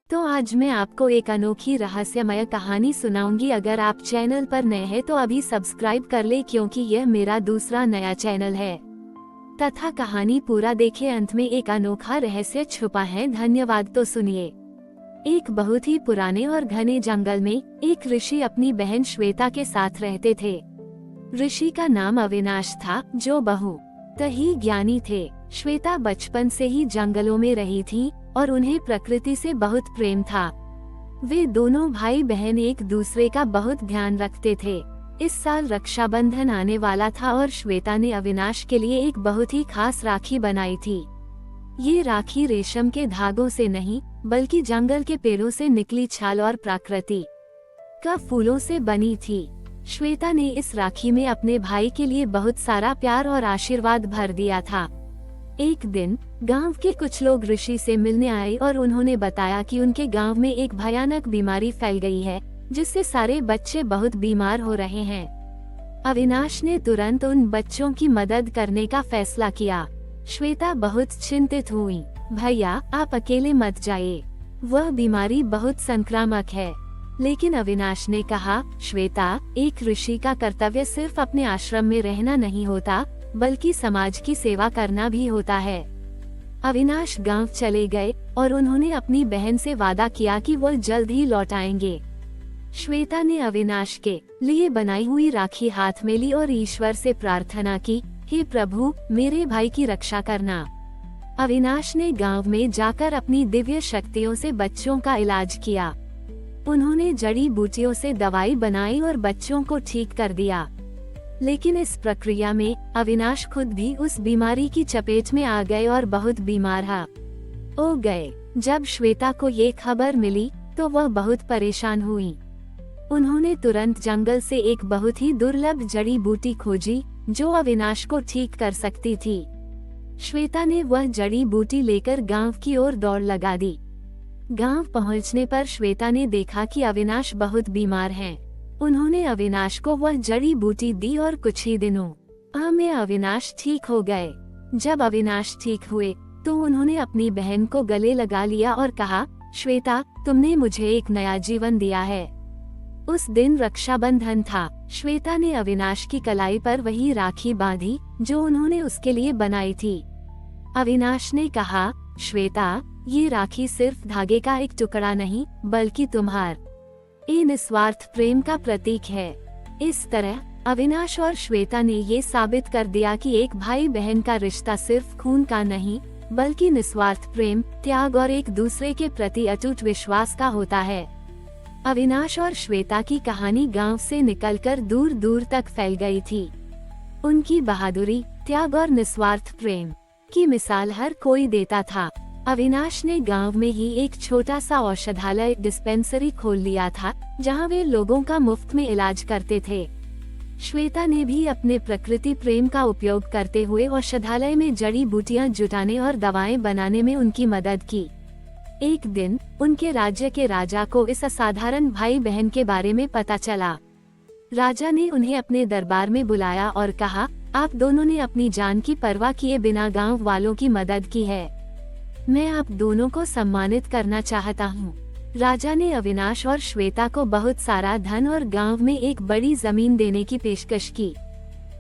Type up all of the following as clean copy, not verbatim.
तो आज मैं आपको एक अनोखी रहस्यमय कहानी सुनाऊंगी। अगर आप चैनल पर नए हैं तो अभी सब्सक्राइब कर ले, क्योंकि यह मेरा दूसरा नया चैनल है। तथा कहानी पूरा देखे, अंत में एक अनोखा रहस्य छुपा है। धन्यवाद। तो सुनिए। एक बहुत ही पुराने और घने जंगल में एक ऋषि अपनी बहन श्वेता के साथ रहते थे। ऋषि का नाम अविनाश था, जो बहुत ही ज्ञानी थे। श्वेता बचपन से ही जंगलों में रही थी और उन्हें प्रकृति से बहुत प्रेम था। वे दोनों भाई बहन एक दूसरे का बहुत ध्यान रखते थे। इस साल रक्षाबंधन आने वाला था और श्वेता ने अविनाश के लिए एक बहुत ही खास राखी बनाई थी। ये राखी रेशम के धागों से नहीं, बल्कि जंगल के पेड़ों से निकली छाल और प्रकृति का फूलों से बनी थी। श्वेता ने इस राखी में अपने भाई के लिए बहुत सारा प्यार और आशीर्वाद भर दिया था। एक दिन गांव के कुछ लोग ऋषि से मिलने आए और उन्होंने बताया कि उनके गांव में एक भयानक बीमारी फैल गई है, जिससे सारे बच्चे बहुत बीमार हो रहे हैं। अविनाश ने तुरंत उन बच्चों की मदद करने का फैसला किया। श्वेता बहुत चिंतित हुई। भैया, आप अकेले मत जाइए, वह बीमारी बहुत संक्रामक है। लेकिन अविनाश ने कहा, श्वेता, एक ऋषि का कर्तव्य सिर्फ अपने आश्रम में रहना नहीं होता, बल्कि समाज की सेवा करना भी होता है। अविनाश गांव चले गए और उन्होंने अपनी बहन से वादा किया कि वो जल्द ही लौट आएंगे। श्वेता ने अविनाश के लिए बनाई हुई राखी हाथ में ली और ईश्वर से प्रार्थना की, हे प्रभु, मेरे भाई की रक्षा करना। अविनाश ने गांव में जाकर अपनी दिव्य शक्तियों से बच्चों का इलाज किया। उन्होंने जड़ी बूटियों से दवाई बनाई और बच्चों को ठीक कर दिया। लेकिन इस प्रक्रिया में अविनाश खुद भी उस बीमारी की चपेट में आ गए और बहुत बीमार हो गए। जब श्वेता को ये खबर मिली तो वह बहुत परेशान हुई। उन्होंने तुरंत जंगल से एक बहुत ही दुर्लभ जड़ी बूटी खोजी, जो अविनाश को ठीक कर सकती थी। श्वेता ने वह जड़ी बूटी लेकर गांव की ओर दौड़ लगा दी। गांव पहुंचने पर श्वेता ने देखा कि अविनाश बहुत बीमार हैं। उन्होंने अविनाश को वह जड़ी बूटी दी और कुछ ही दिनों में अविनाश ठीक हो गए। जब अविनाश ठीक हुए तो उन्होंने अपनी बहन को गले लगा लिया और कहा, श्वेता, तुमने मुझे एक नया जीवन दिया है। उस दिन रक्षाबंधन था। श्वेता ने अविनाश की कलाई पर वही राखी बांधी जो उन्होंने उसके लिए बनाई थी। अविनाश ने कहा, श्वेता, ये राखी सिर्फ धागे का एक टुकड़ा नहीं, बल्कि तुम्हारे निस्वार्थ प्रेम का प्रतीक है। इस तरह अविनाश और श्वेता ने ये साबित कर दिया कि एक भाई बहन का रिश्ता सिर्फ खून का नहीं, बल्कि निस्वार्थ प्रेम, त्याग और एक दूसरे के प्रति अटूट विश्वास का होता है। अविनाश और श्वेता की कहानी गांव से निकलकर दूर दूर तक फैल गई थी। उनकी बहादुरी, त्याग और निस्वार्थ प्रेम की मिसाल हर कोई देता था। अविनाश ने गांव में ही एक छोटा सा औषधालय डिस्पेंसरी खोल लिया था, जहां वे लोगों का मुफ्त में इलाज करते थे। श्वेता ने भी अपने प्रकृति प्रेम का उपयोग करते हुए औषधालय में जड़ी बूटियां जुटाने और दवाएं बनाने में उनकी मदद की। एक दिन उनके राज्य के राजा को इस असाधारण भाई बहन के बारे में पता चला। राजा ने उन्हें अपने दरबार में बुलाया और कहा, आप दोनों ने अपनी जान की परवाह किए बिना गाँव वालों की मदद की है। मैं आप दोनों को सम्मानित करना चाहता हूँ। राजा ने अविनाश और श्वेता को बहुत सारा धन और गांव में एक बड़ी जमीन देने की पेशकश की।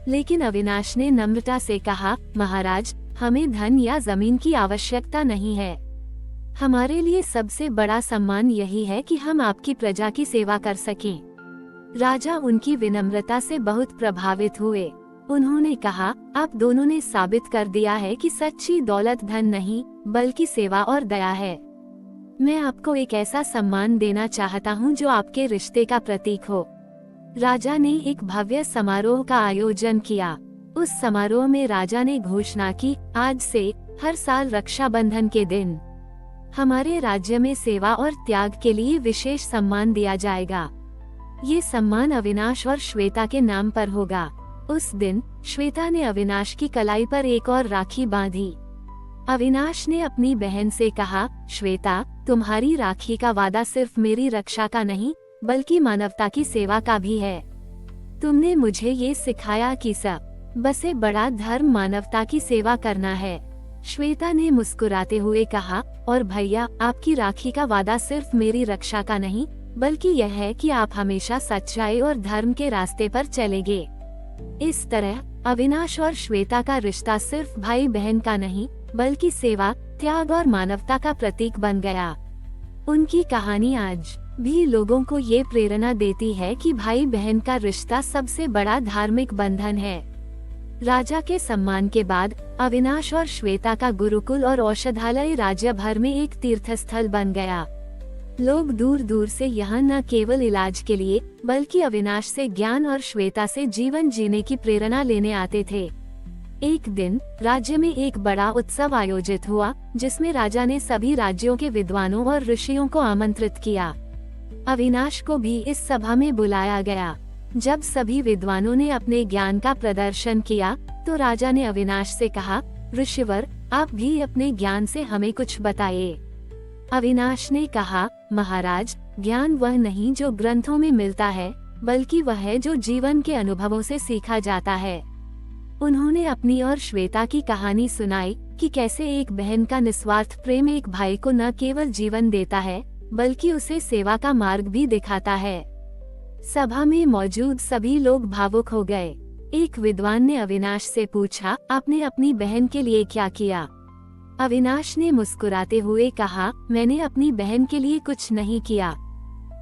लेकिन अविनाश ने नम्रता से कहा, महाराज, हमें धन या जमीन की आवश्यकता नहीं है। हमारे लिए सबसे बड़ा सम्मान यही है कि हम आपकी प्रजा की सेवा कर सकें। राजा उनकी विनम्रता से बहुत प्रभावित हुए। उन्होंने कहा, आप दोनों ने साबित कर दिया है कि सच्ची दौलत धन नहीं, बल्कि सेवा और दया है। मैं आपको एक ऐसा सम्मान देना चाहता हूं जो आपके रिश्ते का प्रतीक हो। राजा ने एक भव्य समारोह का आयोजन किया। उस समारोह में राजा ने घोषणा की, आज से हर साल रक्षाबंधन के दिन हमारे राज्य में सेवा और त्याग के लिए विशेष सम्मान दिया जाएगा। ये सम्मान अविनाश और श्वेता के नाम पर होगा। उस दिन श्वेता ने अविनाश की कलाई पर एक और राखी बांधी। अविनाश ने अपनी बहन से कहा, श्वेता, तुम्हारी राखी का वादा सिर्फ मेरी रक्षा का नहीं, बल्कि मानवता की सेवा का भी है। तुमने मुझे ये सिखाया कि सबसे बड़ा धर्म मानवता की सेवा करना है। श्वेता ने मुस्कुराते हुए कहा, और भैया, आपकी राखी का वादा सिर्फ मेरी रक्षा का नहीं, बल्कि यह है कि आप हमेशा सच्चाई और धर्म के रास्ते पर चलेंगे। इस तरह अविनाश और श्वेता का रिश्ता सिर्फ भाई बहन का नहीं, बल्कि सेवा, त्याग और मानवता का प्रतीक बन गया। उनकी कहानी आज भी लोगों को ये प्रेरणा देती है कि भाई बहन का रिश्ता सबसे बड़ा धार्मिक बंधन है। राजा के सम्मान के बाद अविनाश और श्वेता का गुरुकुल और औषधालय राज्य भर में एक तीर्थस्थल बन गया। लोग दूर दूर से यहाँ न केवल इलाज के लिए, बल्कि अविनाश से ज्ञान और श्वेता से जीवन जीने की प्रेरणा लेने आते थे। एक दिन राज्य में एक बड़ा उत्सव आयोजित हुआ, जिसमें राजा ने सभी राज्यों के विद्वानों और ऋषियों को आमंत्रित किया। अविनाश को भी इस सभा में बुलाया गया। जब सभी विद्वानों ने अपने ज्ञान का प्रदर्शन किया, तो राजा ने अविनाश से कहा, ऋषिवर, आप भी अपने ज्ञान से हमें कुछ बताइए। अविनाश ने कहा, महाराज, ज्ञान वह नहीं जो ग्रंथों में मिलता है, बल्कि वह है जो जीवन के अनुभवों से सीखा जाता है। उन्होंने अपनी और श्वेता की कहानी सुनाई कि कैसे एक बहन का निस्वार्थ प्रेम एक भाई को न केवल जीवन देता है, बल्कि उसे सेवा का मार्ग भी दिखाता है। सभा में मौजूद सभी लोग भावुक हो गए। एक विद्वान ने अविनाश से पूछा, आपने अपनी बहन के लिए क्या किया? अविनाश ने मुस्कुराते हुए कहा, मैंने अपनी बहन के लिए कुछ नहीं किया।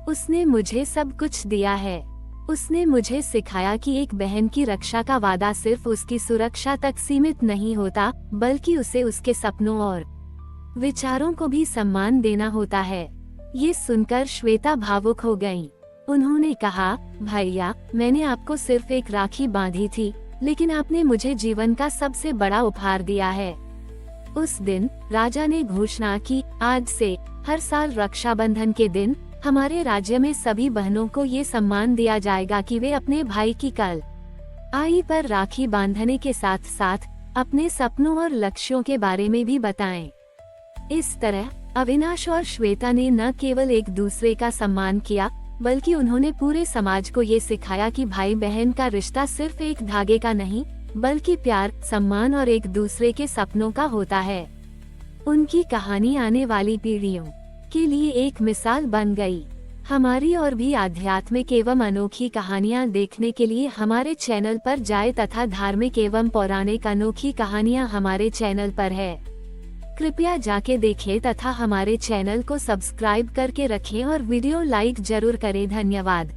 उसने मुझे सब कुछ दिया है। उसने मुझे सिखाया कि एक बहन की रक्षा का वादा सिर्फ उसकी सुरक्षा तक सीमित नहीं होता, बल्कि उसे उसके सपनों और विचारों को भी सम्मान देना होता है। ये सुनकर श्वेता भावुक हो गईं। उन्होंने कहा, भैया, मैंने आपको सिर्फ एक राखी बांधी थी, लेकिन आपने मुझे जीवन का सबसे बड़ा उपहार दिया है। उस दिन राजा ने घोषणा की, आज से हर साल रक्षाबंधन के दिन हमारे राज्य में सभी बहनों को ये सम्मान दिया जाएगा कि वे अपने भाई की कल आई पर राखी बांधने के साथ साथ अपने सपनों और लक्ष्यों के बारे में भी बताएं। इस तरह अविनाश और श्वेता ने न केवल एक दूसरे का सम्मान किया, बल्कि उन्होंने पूरे समाज को ये सिखाया कि भाई बहन का रिश्ता सिर्फ एक धागे का नहीं, बल्कि प्यार, सम्मान और एक दूसरे के सपनों का होता है। उनकी कहानी आने वाली पीढ़ियों के लिए एक मिसाल बन गई। हमारी और भी आध्यात्मिक एवं अनोखी कहानियाँ देखने के लिए हमारे चैनल पर जाएं तथा धार्मिक एवं पौराणिक अनोखी कहानियाँ हमारे चैनल पर है। कृपया जाके देखें तथा हमारे चैनल को सब्सक्राइब करके रखें और वीडियो लाइक जरूर करें। धन्यवाद।